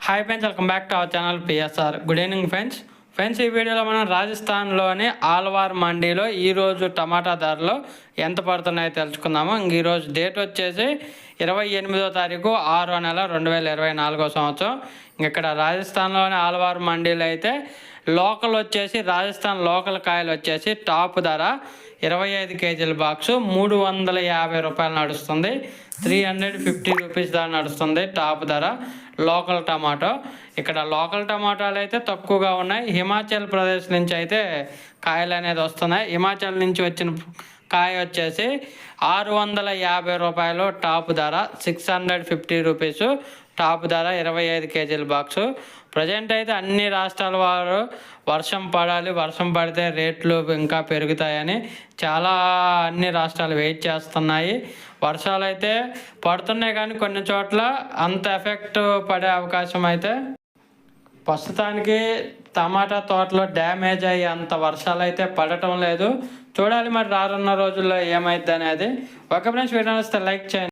Hi friends, welcome back to our channel PSR. Good evening friends ఈ వీడియోలో మనం రాజస్థాన్లోని ఆల్వార్ మండీలో ఈరోజు టమాటా ధరలు ఎంత పడుతున్నాయో తెలుసుకుందాము. ఈరోజు డేట్ వచ్చేసి 28వ తారీఖు 6వ నెల 2024వ సంవత్సరం. ఇక్కడ రాజస్థాన్లోని ఆల్వార్ మండీలో అయితే లోకల్ వచ్చేసి రాజస్థాన్ లోకల్ కాయలు వచ్చేసి టాప్ ధర 25 కేజీల బాక్సు 350 రూపాయలు నడుస్తుంది. 350 రూపీస్ ధర నడుస్తుంది టాప్ ధర లోకల్ టమాటో. ఇక్కడ లోకల్ టమాటాలు అయితే తక్కువగా ఉన్నాయి. హిమాచల్ ప్రదేశ్ నుంచి అయితే కాయలు అనేది వస్తున్నాయి. హిమాచల్ నుంచి వచ్చిన కాయ వచ్చేసి 650 రూపాయలు టాప్ ధర, 650 రూపీసు టాప్ ధర 25 కేజీల బాక్సు. ప్రజెంట్ అయితే అన్ని రాష్ట్రాల వారు వర్షం పడాలి, వర్షం పడితే రేట్లు ఇంకా పెరుగుతాయని చాలా అన్ని రాష్ట్రాలు వెయిట్ చేస్తున్నాయి. వర్షాలు అయితే పడుతున్నాయి కానీ కొన్ని చోట్ల అంత ఎఫెక్ట్ పడే అవకాశం అయితే ప్రస్తుతానికి టమాటా తోటలో డ్యామేజ్ అయ్యి అంత వర్షాలు అయితే పడటం లేదు. చూడాలి మరి రానున్న రోజుల్లో ఏమైద్ది అనేది. ఒక ఫ్రెండ్స్ వీడియో వస్తే లైక్ చేయండి.